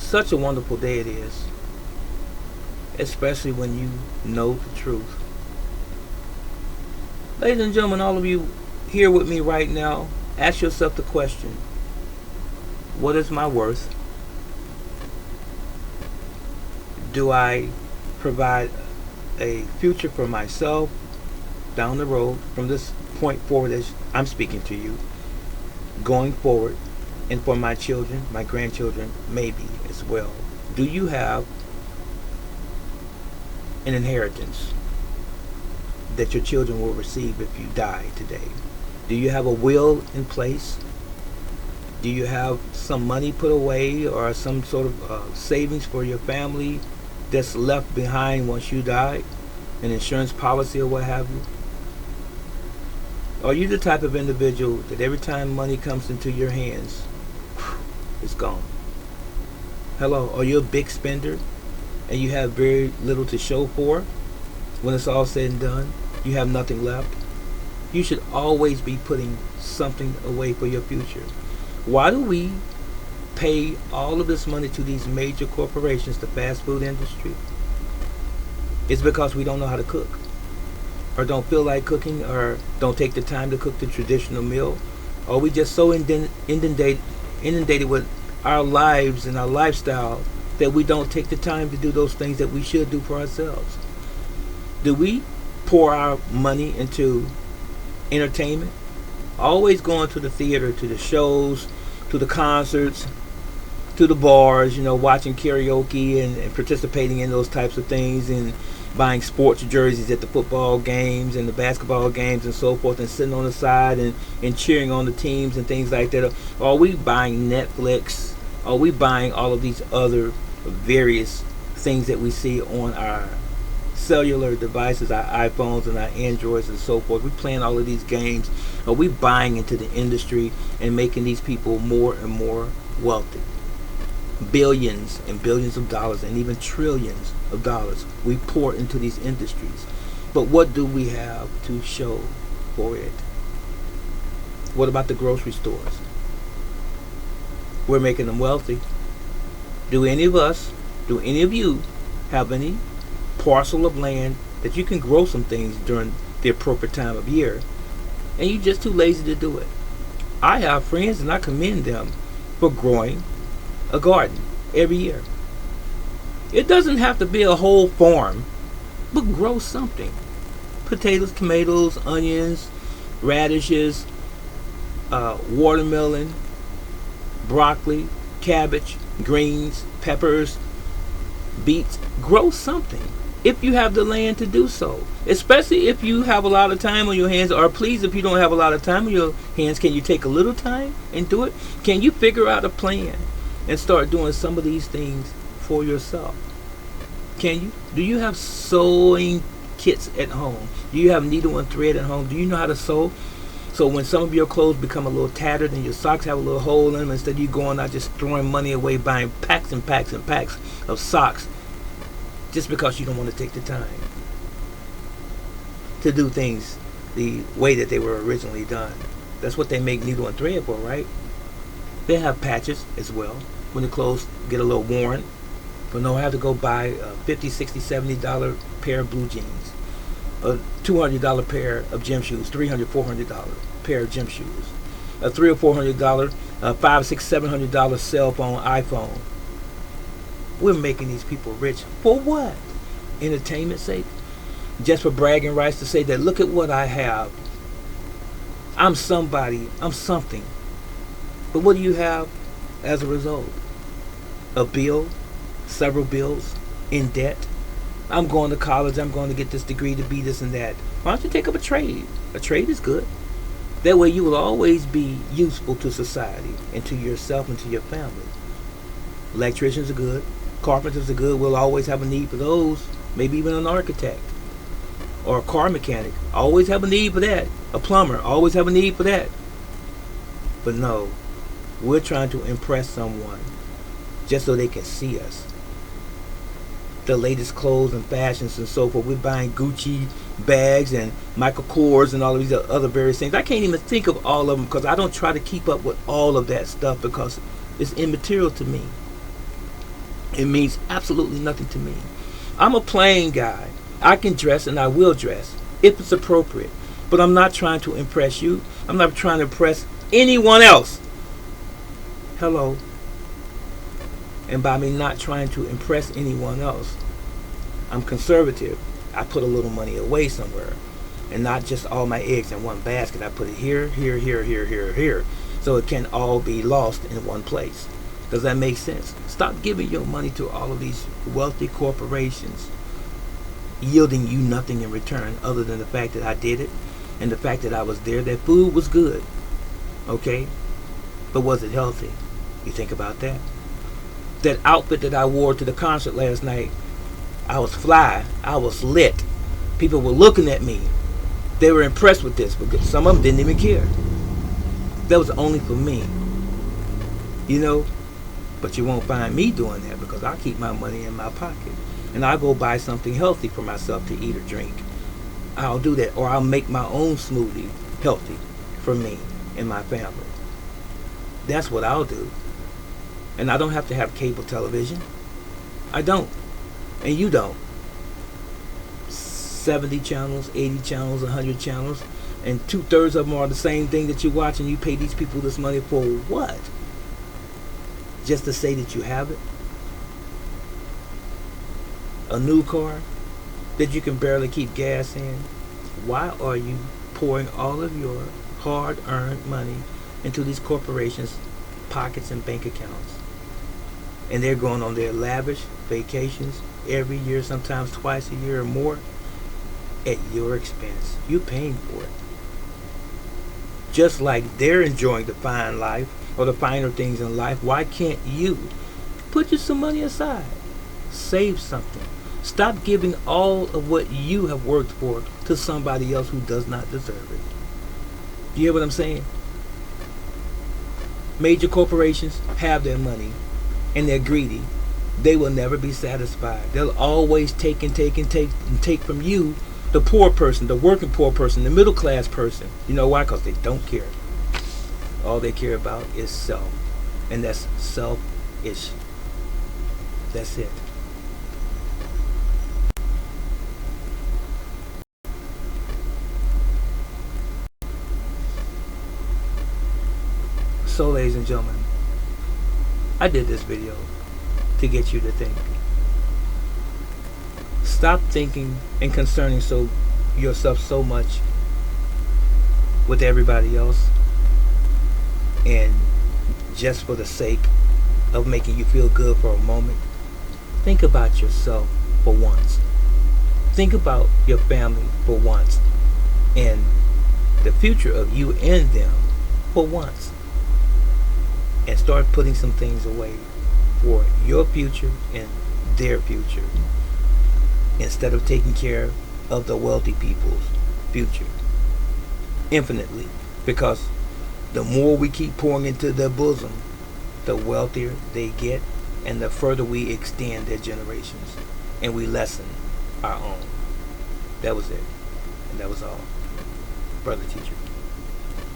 Such a wonderful day it is, especially when you know the truth. Ladies and gentlemen, all of you here with me right now, ask yourself the question, what is my worth? Do I provide a future for myself down the road from this point forward as I'm speaking to you, going forward, and for my children, my grandchildren, maybe as well? Do you have an inheritance that your children will receive if you die today? Do you have a will in place? Do you have some money put away or some sort of savings for your family that's left behind once you die? An insurance policy or what have you? Are you the type of individual that every time money comes into your hands, it's gone? Hello, are you a big spender and you have very little to show for? When it's all said and done, you have nothing left. You should always be putting something away for your future. Why do we pay all of this money to these major corporations, the fast food industry? It's because we don't know how to cook, or don't feel like cooking, or don't take the time to cook the traditional meal, or we just so inundated with our lives and our lifestyle that we don't take the time to do those things that we should do for ourselves. Do we pour our money into entertainment? Always going to the theater, to the shows, to the concerts, to the bars, watching karaoke and participating in those types of things, and buying sports jerseys at the football games and the basketball games and so forth, and sitting on the side and cheering on the teams and things like that. Are we buying Netflix? Are we buying all of these other various things that we see on our cellular devices, our iPhones and our Androids and so forth? We playing all of these games. Are we buying into the industry and making these people more and more wealthy? Billions and billions of dollars, and even trillions of dollars we pour into these industries. But what do we have to show for it? What about the grocery stores? We're making them wealthy. Do any of you have any parcel of land that you can grow some things during the appropriate time of year, and you're just too lazy to do it? I have friends, and I commend them for growing a garden every year. It doesn't have to be a whole farm, but grow something. Potatoes, tomatoes, onions, radishes, watermelon, broccoli, cabbage, greens, peppers, beets. Grow something if you have the land to do so. Especially if you have a lot of time on your hands, or please, if you don't have a lot of time on your hands, can you take a little time and do it? Can you figure out a plan and start doing some of these things for yourself? Can you? Do you have sewing kits at home? Do you have needle and thread at home? Do you know how to sew? So when some of your clothes become a little tattered and your socks have a little hole in them, instead of you going out just throwing money away buying packs and packs and packs of socks just because you don't want to take the time to do things the way that they were originally done. That's what they make needle and thread for, right? They have patches as well when the clothes get a little worn. But no, I have to go buy a $50, $60, $70 pair of blue jeans, a $200 pair of gym shoes, $300, $400 pair of gym shoes, a $300 or $400, $500, $600, $700 cell phone, iPhone. We're making these people rich for what? Entertainment sake? Just for bragging rights to say that look at what I have. I'm somebody. I'm something. But what do you have as a result? A bill, several bills, in debt. I'm going to college. I'm going to get this degree to be this and that. Why don't you take up a trade? A trade is good. That way you will always be useful to society and to yourself and to your family. Electricians are good. Carpenters are good. We'll always have a need for those. Maybe even an architect or a car mechanic. Always have a need for that. A plumber. Always have a need for that. But no, we're trying to impress someone just so they can see us. The latest clothes and fashions and so forth. We're buying Gucci bags and Michael Kors and all of these other various things. I can't even think of all of them because I don't try to keep up with all of that stuff because it's immaterial to me. It means absolutely nothing to me. I'm a plain guy. I can dress and I will dress if it's appropriate. But I'm not trying to impress you. I'm not trying to impress anyone else. Hello. And by me not trying to impress anyone else, I'm conservative. I put a little money away somewhere. And not just all my eggs in one basket. I put it here, here, here, here, here, here. So it can all be lost in one place. Does that make sense? Stop giving your money to all of these wealthy corporations, yielding you nothing in return other than the fact that I did it and the fact that I was there. That food was good, okay? But was it healthy? You think about that. That outfit that I wore to the concert last night, I was fly. I was lit. People were looking at me. They were impressed with this, but some of them didn't even care. That was only for me. You know? But you won't find me doing that because I keep my money in my pocket. And I'll go buy something healthy for myself to eat or drink. I'll do that. Or I'll make my own smoothie healthy for me and my family. That's what I'll do. And I don't have to have cable television. I don't. And you don't. 70 channels, 80 channels, 100 channels. And 2/3 of them are the same thing that you watch, and you pay these people this money for what? Just to say that you have it? A new car that you can barely keep gas in? Why are you pouring all of your hard-earned money into these corporations' pockets and bank accounts? And they're going on their lavish vacations every year, sometimes twice a year or more, at your expense. You're paying for it. Just like they're enjoying the fine life or the finer things in life, why can't you put just some money aside? Save something. Stop giving all of what you have worked for to somebody else who does not deserve it. Do you hear what I'm saying? Major corporations have their money and they're greedy. They will never be satisfied. They'll always take and take and take and take from you, the poor person, the working poor person, the middle class person. You know why? Because they don't care. All they care about is self. And that's selfish. That's it. So, ladies and gentlemen, I did this video to get you to think. Stop thinking and concerning yourself so much with everybody else, and just for the sake of making you feel good for a moment, think about yourself for once. Think about your family for once, and the future of you and them for once, and start putting some things away for your future and their future, instead of taking care of the wealthy people's future infinitely. Because the more we keep pouring into their bosom, the wealthier they get, and the further we extend their generations, and we lessen our own. That was it. And that was all. Brother Teacher.